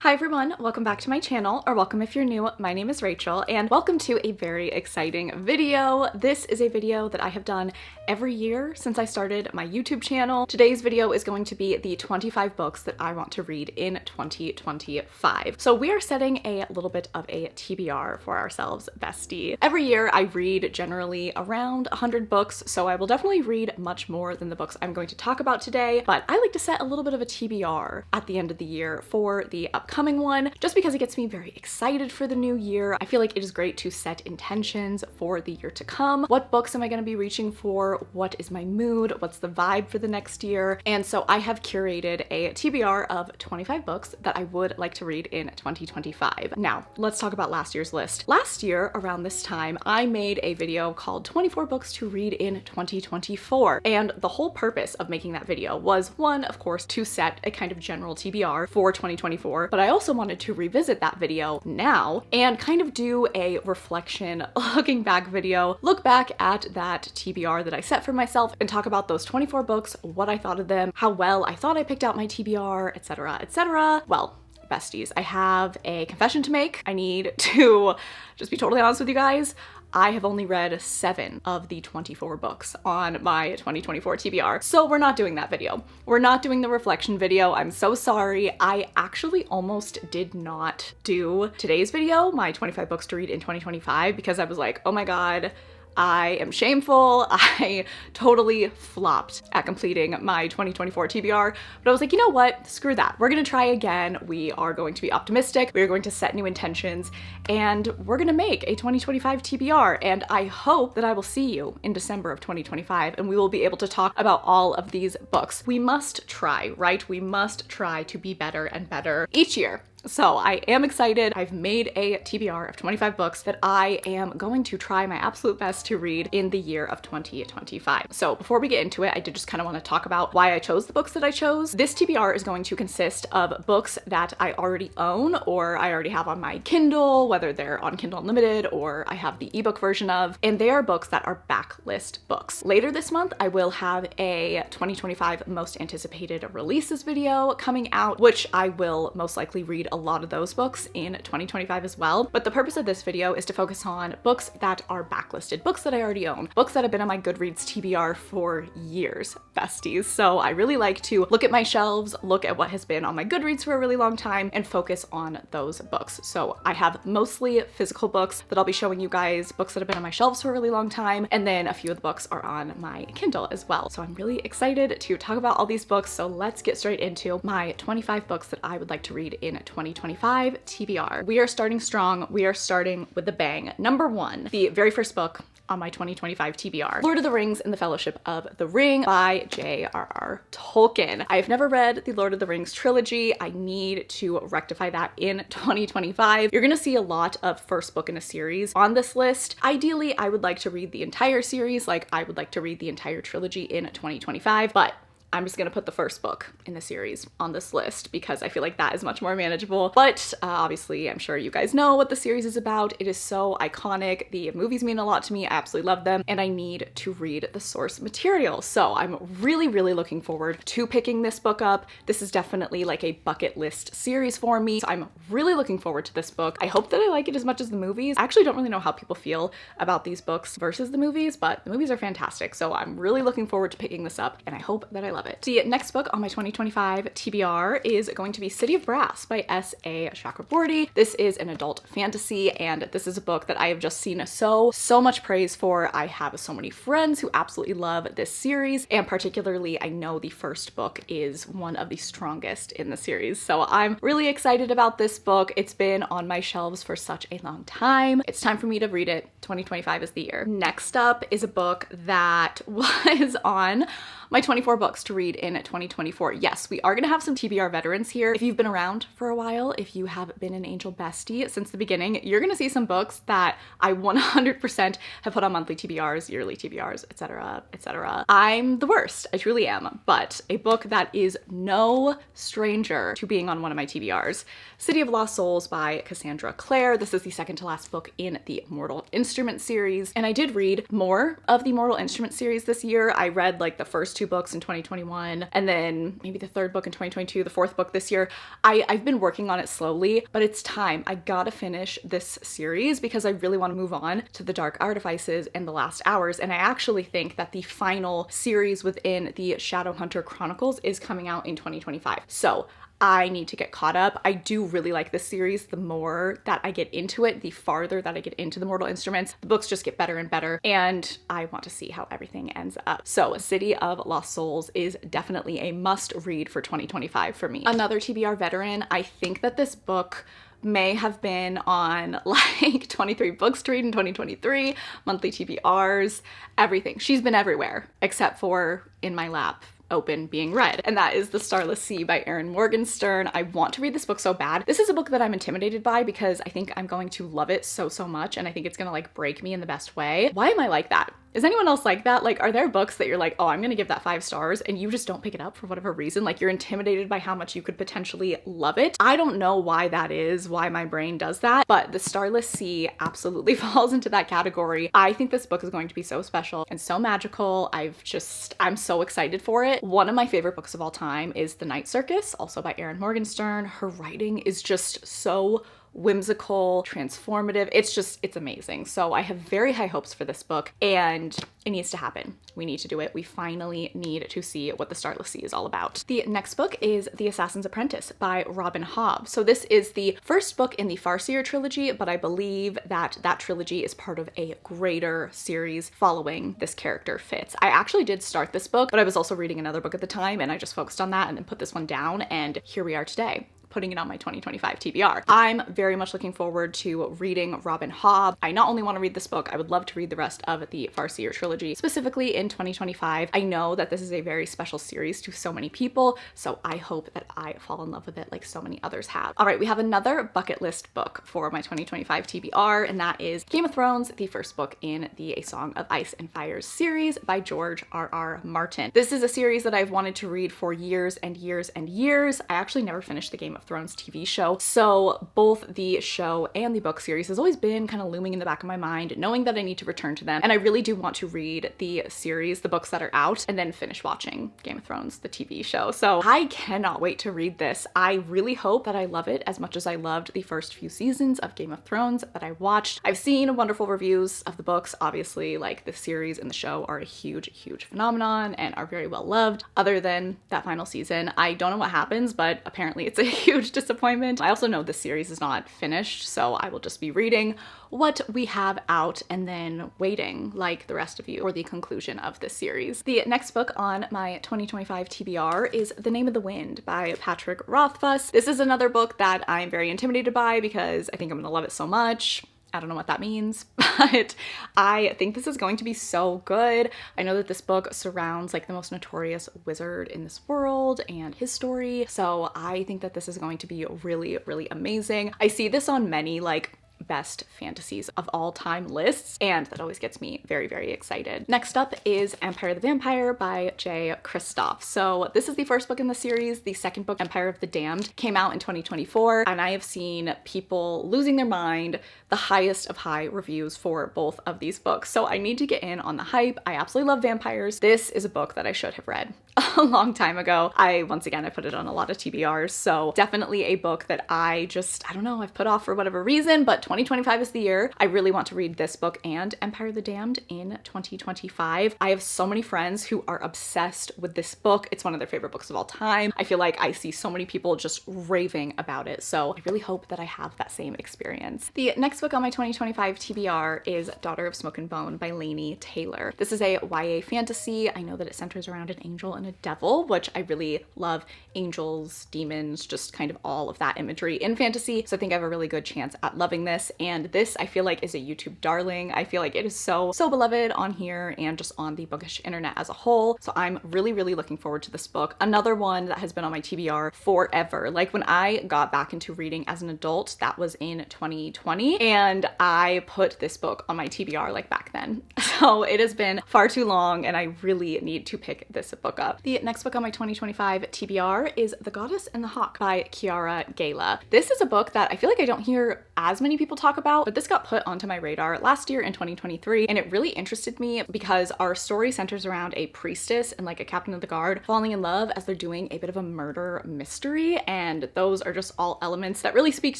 Hi everyone, welcome back to my channel, or welcome if you're new. My name is Rachel, and welcome to a very exciting video. This is a video that I have done every year since I started my YouTube channel. Today's video is going to be the 25 books that I want to read in 2025. So we are setting a little bit of a TBR for ourselves, bestie. Every year I read generally around 100 books, so I will definitely read much more than the books I'm going to talk about today, but I like to set a little bit of a TBR at the end of the year for the upcoming one, just because it gets me very excited for the new year. I feel like it is great to set intentions for the year to come. What books am I going to be reaching for? What is my mood? What's the vibe for the next year? And so I have curated a TBR of 25 books that I would like to read in 2025. Now, let's talk about last year's list. Last year, around this time, I made a video called 24 books to read in 2024. And the whole purpose of making that video was, one, of course, to set a kind of general TBR for 2024, but I also wanted to revisit that video now and kind of do a reflection, looking back video, look back at that TBR that I set for myself and talk about those 24 books, what I thought of them, how well I thought I picked out my TBR, etc., etc. Well, besties, I have a confession to make. I need to just be totally honest with you guys. I have only read 7 of the 24 books on my 2024 TBR, so we're not doing that video. We're not doing the reflection video. I'm so sorry. I actually almost did not do today's video, my 25 books to read in 2025, because I was like, oh my god, I am shameful. I totally flopped at completing my 2024 TBR, but I was like, you know what? Screw that. We're gonna try again. We are going to be optimistic. We are going to set new intentions, and we're gonna make a 2025 TBR. And I hope that I will see you in December of 2025, and we will be able to talk about all of these books. We must try, right? We must try to be better and better each year. So I am excited. I've made a TBR of 25 books that I am going to try my absolute best to read in the year of 2025. So before we get into it, I did just kind of want to talk about why I chose the books that I chose. This TBR is going to consist of books that I already own or I already have on my Kindle, whether they're on Kindle Unlimited or I have the ebook version of, and they are books that are backlist books. Later this month, I will have a 2025 most anticipated releases video coming out, which I will most likely read a lot of those books in 2025 as well. But the purpose of this video is to focus on books that are backlisted, books that I already own, books that have been on my Goodreads TBR for years, besties. So I really like to look at my shelves, look at what has been on my Goodreads for a really long time, and focus on those books. So I have mostly physical books that I'll be showing you guys, books that have been on my shelves for a really long time, and then a few of the books are on my Kindle as well. So I'm really excited to talk about all these books. So let's get straight into my 25 books that I would like to read in 2025 TBR. We are starting strong. We are starting with a bang. Number 1, the very first book on my 2025 TBR, Lord of the Rings and the Fellowship of the Ring by J.R.R. Tolkien. I have never read the Lord of the Rings trilogy. I need to rectify that in 2025. You're gonna see a lot of first book in a series on this list. Ideally, I would like to read the entire series, like I would like to read the entire trilogy in 2025, but I'm just gonna put the first book in the series on this list because I feel like that is much more manageable. But obviously, I'm sure you guys know what the series is about. It is so iconic. The movies mean a lot to me. I absolutely love them, and I need to read the source material. So I'm really, really looking forward to picking this book up. This is definitely like a bucket list series for me. So I'm really looking forward to this book. I hope that I like it as much as the movies. I actually don't really know how people feel about these books versus the movies, but the movies are fantastic. So I'm really looking forward to picking this up, and I hope that I love it. The next book on my 2025 TBR is going to be City of Brass by S.A. Chakraborty. This is an adult fantasy, and this is a book that I have just seen so much praise for. I have so many friends who absolutely love this series, and particularly I know the first book is one of the strongest in the series. So I'm really excited about this book. It's been on my shelves for such a long time. It's time for me to read it. 2025 is the year. Next up is a book that was on my 24 books to read in 2024. Yes, we are gonna have some TBR veterans here. If you've been around for a while, if you have been an Angel bestie since the beginning, you're gonna see some books that I 100% have put on monthly TBRs, yearly TBRs, etc., etc. I'm the worst, I truly am, but a book that is no stranger to being on one of my TBRs. City of Lost Souls by Cassandra Clare. This is the second to last book in the Mortal Instrument series, and I did read more of the Mortal Instrument series this year. I read like the first 2 books in 2021, and then maybe the 3rd book in 2022, the 4th book this year. I've been working on it slowly, but it's time. I gotta finish this series because I really want to move on to The Dark Artifices and The Last Hours, and I actually think that the final series within the Shadowhunter Chronicles is coming out in 2025. So I need to get caught up. I do really like this series. The more that I get into it, the farther that I get into the Mortal Instruments, the books just get better and better, and I want to see how everything ends up. So City of Lost Souls is definitely a must read for 2025 for me. Another TBR veteran, I think that this book may have been on like 23 books to read in 2023, monthly TBRs, everything. She's been everywhere except for in my lap, open, being read, and that is The Starless Sea by Erin Morgenstern. I want to read this book so bad. This is a book that I'm intimidated by because I think I'm going to love it so much, and I think it's gonna like break me in the best way. Why am I like that? Is anyone else like that? Like, are there books that you're like, oh, I'm gonna give that 5 stars, and you just don't pick it up for whatever reason? Like, you're intimidated by how much you could potentially love it. I don't know why that is, why my brain does that, but The Starless Sea absolutely falls into that category. I think this book is going to be so special and so magical. I'm so excited for it. One of my favorite books of all time is The Night Circus, also by Erin Morgenstern. Her writing is just so whimsical, transformative. It's amazing. So I have very high hopes for this book, and it needs to happen. We need to do it. We finally need to see what The Starless Sea is all about. The next book is The Assassin's Apprentice by Robin Hobb. So this is the first book in the Farseer trilogy, but I believe that that trilogy is part of a greater series following this character Fitz. I actually did start this book, but I was also reading another book at the time, and I just focused on that and then put this one down, and here we are today, putting it on my 2025 TBR. I'm very much looking forward to reading Robin Hobb. I not only want to read this book, I would love to read the rest of the Farseer trilogy, specifically in 2025. I know that this is a very special series to so many people, so I hope that I fall in love with it like so many others have. All right, we have another bucket list book for my 2025 TBR, and that is Game of Thrones, the first book in the A Song of Ice and Fire series by George R.R. Martin. This is a series that I've wanted to read for years and years and years. I actually never finished the Game of Thrones TV show, so both the show and the book series has always been kind of looming in the back of my mind, knowing that I need to return to them, and I really do want to read the series, the books that are out, and then finish watching Game of Thrones, the TV show. So I cannot wait to read this. I really hope that I love it as much as I loved the first few seasons of Game of Thrones that I watched. I've seen wonderful reviews of the books. Obviously, like, the series and the show are a huge phenomenon and are very well loved. Other than that final season, I don't know what happens, but apparently it's a huge disappointment. I also know this series is not finished, so I will just be reading what we have out and then waiting, like the rest of you, for the conclusion of this series. The next book on my 2025 TBR is The Name of the Wind by Patrick Rothfuss. This is another book that I'm very intimidated by because I think I'm gonna love it so much. I don't know what that means, but I think this is going to be so good. I know that this book surrounds like the most notorious wizard in this world and his story, so I think that this is going to be really amazing. I see this on many like best fantasies of all time lists, and that always gets me very excited. Next up is Empire the Vampire by Jay Kristoff. So this is the first book in the series. The second book, Empire of the Damned, came out in 2024, and I have seen people losing their mind, the highest of high reviews for both of these books. So I need to get in on the hype. I absolutely love vampires. This is a book that I should have read a long time ago. I put it on a lot of TBRs, so definitely a book that I don't know, I've put off for whatever reason, but 2025 is the year. I really want to read this book and Empire of the Damned in 2025. I have so many friends who are obsessed with this book. It's one of their favorite books of all time. I feel like I see so many people just raving about it, so I really hope that I have that same experience. The next book on my 2025 TBR is Daughter of Smoke and Bone by Laini Taylor. This is a YA fantasy. I know that it centers around an angel and a devil, which I really love. Angels, demons, just kind of all of that imagery in fantasy, so I think I have a really good chance at loving this. And this, I feel like, is a YouTube darling. I feel like it is so beloved on here and just on the bookish internet as a whole, so I'm really looking forward to this book. Another one that has been on my TBR forever. Like, when I got back into reading as an adult, that was in 2020, and I put this book on my TBR like back then. So it has been far too long, and I really need to pick this book up. The next book on my 2025 TBR is The Goddess and the Hawk by Kiara Gala. This is a book that I feel like I don't hear as many people people talk about, but this got put onto my radar last year in 2023, and it really interested me because our story centers around a priestess and like a captain of the guard falling in love as they're doing a bit of a murder mystery, and those are just all elements that really speak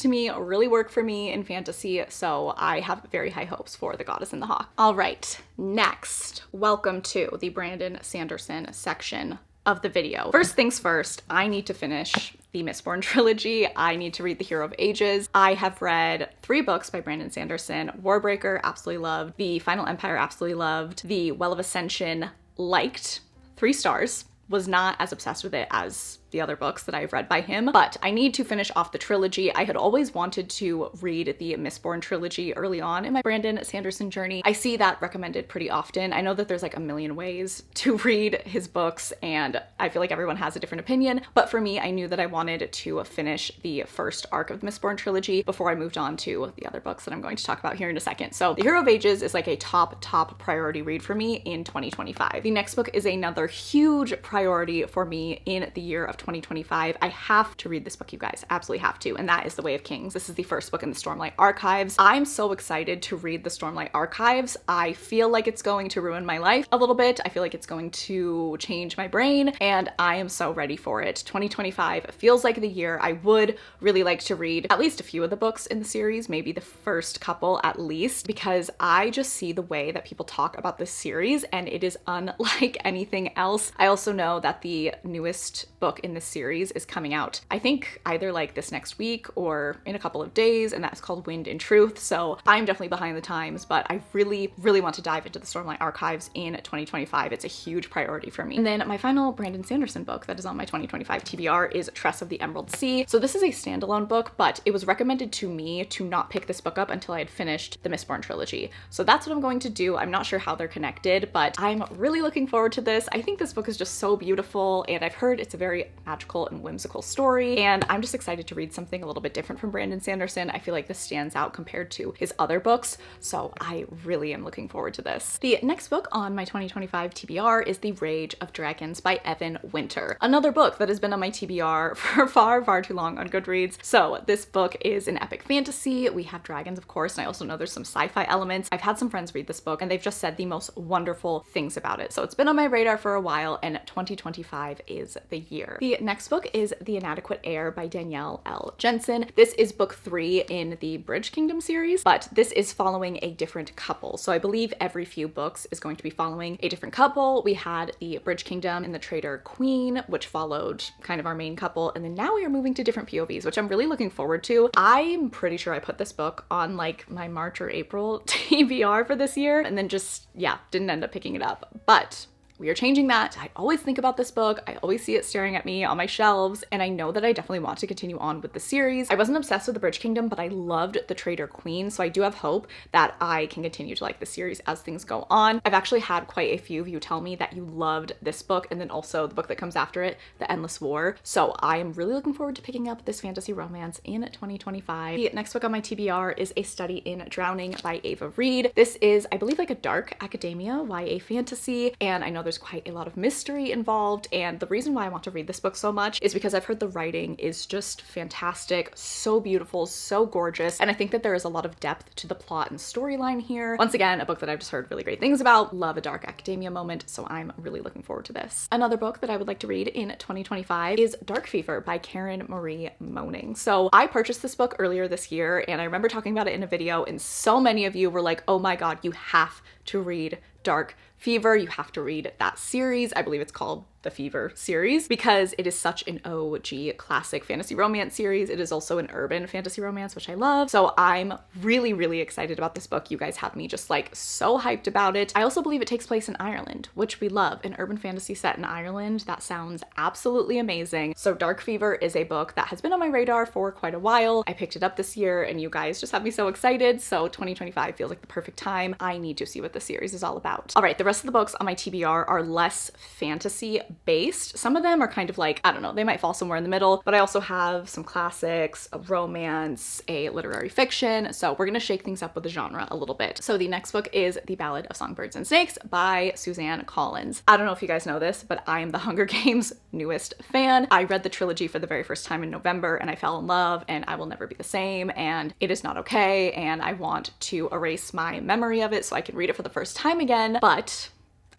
to me, really work for me in fantasy, so I have very high hopes for The Goddess and the Hawk. All right, next, welcome to the Brandon Sanderson section of the video. First things first, I need to finish the Mistborn trilogy. I need to read The Hero of Ages. I have read 3 books by Brandon Sanderson. Warbreaker, absolutely loved. The Final Empire, absolutely loved. The Well of Ascension, liked. 3 stars. Was not as obsessed with it as the other books that I've read by him, but I need to finish off the trilogy. I had always wanted to read the Mistborn trilogy early on in my Brandon Sanderson journey. I see that recommended pretty often. I know that there's like a million ways to read his books, and I feel like everyone has a different opinion, but for me, I knew that I wanted to finish the first arc of the Mistborn trilogy before I moved on to the other books that I'm going to talk about here in a second. So The Hero of Ages is like a top priority read for me in 2025. The next book is another huge priority for me in the year of 2025. I have to read this book, you guys. Absolutely have to. And that is The Way of Kings. This is the first book in the Stormlight Archives. I'm so excited to read the Stormlight Archives. I feel like it's going to ruin my life a little bit. I feel like it's going to change my brain, and I am so ready for it. 2025 feels like the year. I would really like to read at least a few of the books in the series, maybe the first couple at least, because I just see the way that people talk about this series and it is unlike anything else. I also know that the newest book in this series is coming out, I think either like this next week or in a couple of days, and that's called Wind in Truth. So I'm definitely behind the times, but I really want to dive into the Stormlight Archives in 2025. It's a huge priority for me. And then my final Brandon Sanderson book that is on my 2025 TBR is Tress of the Emerald Sea. So this is a standalone book, but it was recommended to me to not pick this book up until I had finished the Mistborn trilogy. So that's what I'm going to do. I'm not sure how they're connected, but I'm really looking forward to this. I think this book is just so beautiful, and I've heard it's a very magical and whimsical story, and I'm just excited to read something a little bit different from Brandon Sanderson. I feel like this stands out compared to his other books, so I really am looking forward to this. The next book on my 2025 TBR is The Rage of Dragons by Evan Winter, another book that has been on my TBR for far too long on Goodreads. So this book is an epic fantasy. We have dragons, of course, and I also know there's some sci-fi elements. I've had some friends read this book and they've just said the most wonderful things about it. So it's been on my radar for a while, and 2025 is the year. The next book is The Inadequate Heir by Danielle L. Jensen. This is book 3 in the Bridge Kingdom series, but this is following a different couple. So I believe every few books is going to be following a different couple. We had the Bridge Kingdom and the Traitor Queen, which followed kind of our main couple, and then now we are moving to different POVs, which I'm really looking forward to. I'm pretty sure I put this book on like my March or April TBR for this year, and then just, yeah, didn't end up picking it up. But we are changing that. I always think about this book. I always see it staring at me on my shelves, and I know that I definitely want to continue on with the series. I wasn't obsessed with the Bridge Kingdom, but I loved the Traitor Queen, so I do have hope that I can continue to like the series as things go on. I've actually had quite a few of you tell me that you loved this book, and then also the book that comes after it, The Endless War. So I am really looking forward to picking up this fantasy romance in 2025. The next book on my TBR is A Study in Drowning by Ava Reed. This is, I believe, like a dark academia YA fantasy, and I know there's quite a lot of mystery involved, and the reason why I want to read this book so much is because I've heard the writing is just fantastic, so beautiful, so gorgeous, and I think that there is a lot of depth to the plot and storyline here. Once again, a book that I've just heard really great things about. Love a dark academia moment, so I'm really looking forward to this. Another book that I would like to read in 2025 is Dark Fever by Karen Marie Moaning. So I purchased this book earlier this year, and I remember talking about it in a video, and so many of you were like, oh my god, you have to read Dark Fever. You have to read that series. I believe it's called the Fever series because it is such an OG classic fantasy romance series. It is also an urban fantasy romance, which I love. So I'm really excited about this book. You guys have me just like so hyped about it. I also believe it takes place in Ireland, which we love. An urban fantasy set in Ireland. That sounds absolutely amazing. So Dark Fever is a book that has been on my radar for quite a while. I picked it up this year and you guys just have me so excited. So 2025 feels like the perfect time. I need to see what the series is all about. All right, the rest of the books on my TBR are less fantasy based. Some of them are kind of like, I don't know, they might fall somewhere in the middle, but I also have some classics, a romance, a literary fiction. So we're gonna shake things up with the genre a little bit. So the next book is The Ballad of Songbirds and Snakes by Suzanne Collins. I don't know if you guys know this, but I am the Hunger Games newest fan. I read the trilogy for the very first time in November and I fell in love, and I will never be the same, and it is not okay, and I want to erase my memory of it so I can read it for the first time again, but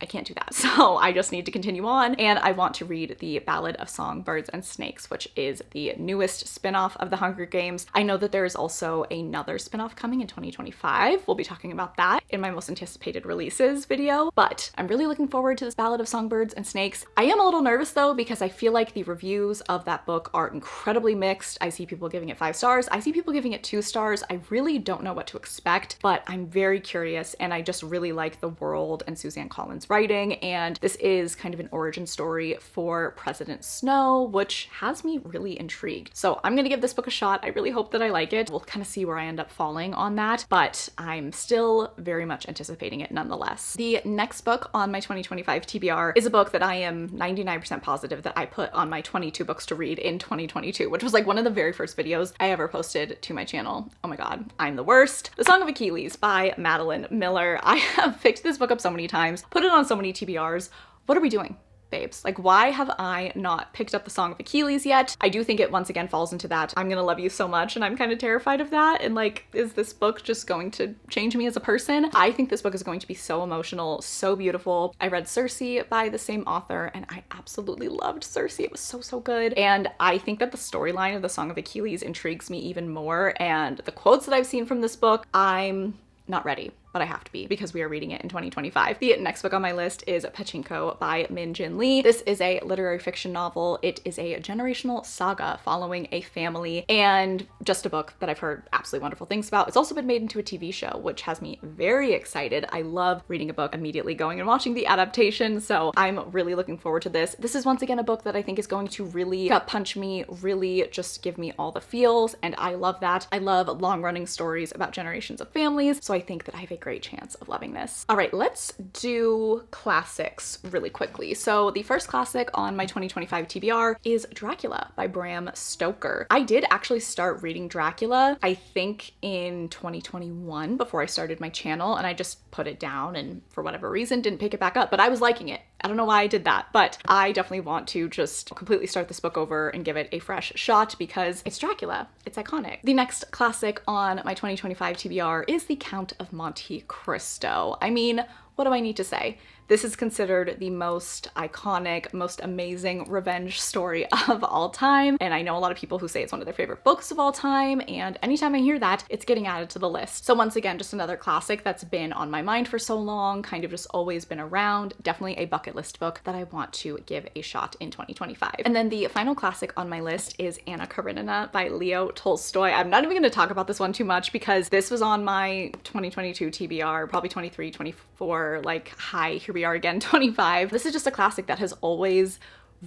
I can't do that. So I just need to continue on, and I want to read The Ballad of Songbirds and Snakes, which is the newest spin-off of the Hunger Games. I know that there is also another spin-off coming in 2025. We'll be talking about that in my most anticipated releases video, but I'm really looking forward to this Ballad of Songbirds and Snakes. I am a little nervous though, because I feel like the reviews of that book are incredibly mixed. I see people giving it 5 stars. I see people giving it 2 stars. I really don't know what to expect, but I'm very curious, and I just really like the world and Suzanne Collins' writing, and this is kind of an origin story for President Snow, which has me really intrigued. So I'm gonna give this book a shot. I really hope that I like it. We'll kind of see where I end up falling on that, but I'm still very much anticipating it nonetheless. The next book on my 2025 TBR is a book that I am 99% positive that I put on my 22 books to read in 2022, which was like one of the very first videos I ever posted to my channel. Oh my god, I'm the worst. The Song of Achilles by Madeline Miller. I have picked this book up so many times, put it on so many TBRs. What are we doing, babes? Like, why have I not picked up the Song of Achilles yet? I do think it once again falls into that I'm gonna love you so much, and I'm kind of terrified of that, and like, is this book just going to change me as a person? I think this book is going to be so emotional, so beautiful. I read Circe by the same author, and I absolutely loved Circe. It was so good, and I think that the storyline of the Song of Achilles intrigues me even more, and the quotes that I've seen from this book, I'm not ready, but I have to be because we are reading it in 2025. The next book on my list is Pachinko by Min Jin Lee. This is a literary fiction novel. It is a generational saga following a family, and just a book that I've heard absolutely wonderful things about. It's also been made into a TV show, which has me very excited. I love reading a book, immediately going and watching the adaptation, so I'm really looking forward to this. This is once again a book that I think is going to really gut punch me, really just give me all the feels, and I love that. I love long-running stories about generations of families, so I think that I have a great chance of loving this. All right, let's do classics really quickly. So the first classic on my 2025 TBR is Dracula by Bram Stoker. I did actually start reading Dracula, I think in 2021 before I started my channel, and I just put it down and for whatever reason didn't pick it back up, but I was liking it. I don't know why I did that, but I definitely want to just completely start this book over and give it a fresh shot because it's Dracula. It's iconic. The next classic on my 2025 TBR is The Count of Monte Cristo. I mean, what do I need to say? This is considered the most iconic, most amazing revenge story of all time. And I know a lot of people who say it's one of their favorite books of all time. And anytime I hear that, it's getting added to the list. So once again, just another classic that's been on my mind for so long, kind of just always been around. Definitely a bucket list book that I want to give a shot in 2025. And then the final classic on my list is Anna Karenina by Leo Tolstoy. I'm not even going to talk about this one too much because this was on my 2022 TBR, probably 23, 24, like, hi, here we are again, 25. This is just a classic that has always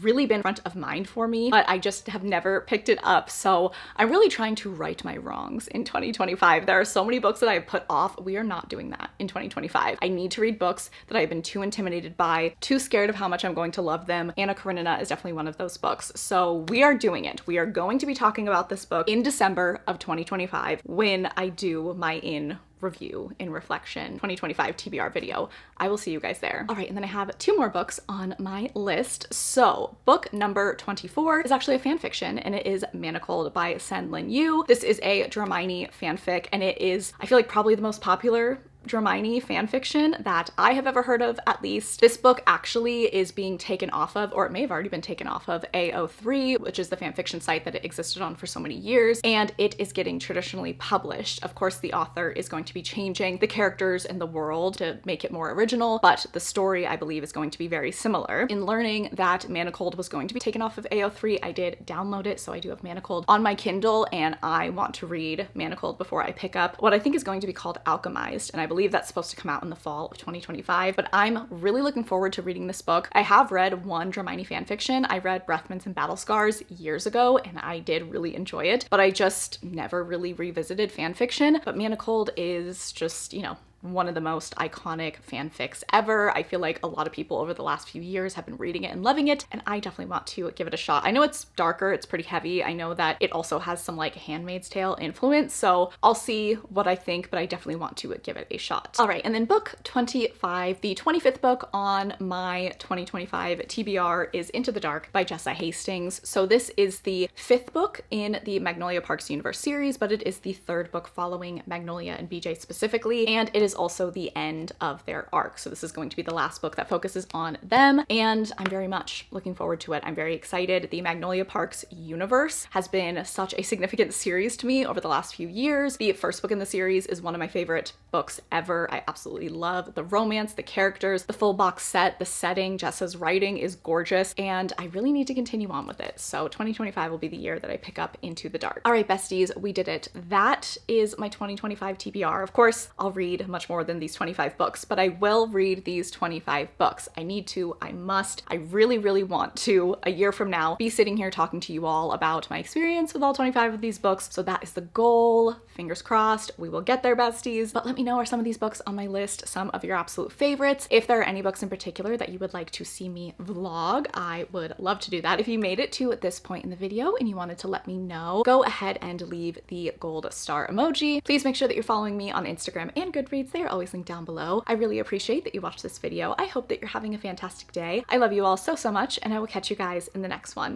really been front of mind for me, but I just have never picked it up. So I'm really trying to right my wrongs in 2025. There are so many books that I have put off. We are not doing that in 2025. I need to read books that I've been too intimidated by, too scared of how much I'm going to love them. Anna Karenina is definitely one of those books. So we are doing it. We are going to be talking about this book in December of 2025 when I do my review in reflection 2025 TBR video. I will see you guys there. All right, and then I have 2 more books on my list. So book number 24 is actually a fan fiction, and it is Manacled by Sen Lin Yu. This is a Dramini fanfic, and it is, I feel like, probably the most popular Dramini fanfiction that I have ever heard of, at least. This book actually is being taken off of, or it may have already been taken off of, AO3, which is the fanfiction site that it existed on for so many years, and it is getting traditionally published. Of course, the author is going to be changing the characters and the world to make it more original, but the story, I believe, is going to be very similar. In learning that Manacled was going to be taken off of AO3, I did download it, so I do have Manacled on my Kindle, and I want to read Manacled before I pick up what I think is going to be called Alchemized, and I believe that's supposed to come out in the fall of 2025, but I'm really looking forward to reading this book. I have read one Dramini fanfiction. I read Breathmints and Battle Scars years ago, and I did really enjoy it, but I just never really revisited fanfiction. But Manacled is just, you know, one of the most iconic fanfics ever. I feel like a lot of people over the last few years have been reading it and loving it, and I definitely want to give it a shot. I know it's darker, it's pretty heavy. I know that it also has some like Handmaid's Tale influence, so I'll see what I think, but I definitely want to give it a shot. All right, and then book 25, the 25th book on my 2025 TBR is Into the Dark by Jessa Hastings. So this is the 5th book in the Magnolia Parks universe series, but it is the 3rd book following Magnolia and BJ specifically, and it is also the end of their arc. So this is going to be the last book that focuses on them, and I'm very much looking forward to it. I'm very excited. The Magnolia Parks universe has been such a significant series to me over the last few years. The first book in the series is one of my favorite books ever. I absolutely love the romance, the characters, the full box set, the setting. Jessa's writing is gorgeous, and I really need to continue on with it. So 2025 will be the year that I pick up Into the Dark. All right, besties, we did it. That is my 2025 TBR. Of course, I'll read much more than these 25 books, but I will read these 25 books. I need to, I must, I really, really want to, a year from now, be sitting here talking to you all about my experience with all 25 of these books. So that is the goal. Fingers crossed, we will get there, besties. But let me know, are some of these books on my list some of your absolute favorites? If there are any books in particular that you would like to see me vlog, I would love to do that. If you made it to this point in the video and you wanted to let me know, go ahead and leave the gold star emoji. Please make sure that you're following me on Instagram and Goodreads. They are always linked down below. I really appreciate that you watched this video. I hope that you're having a fantastic day. I love you all so, so much, and I will catch you guys in the next one.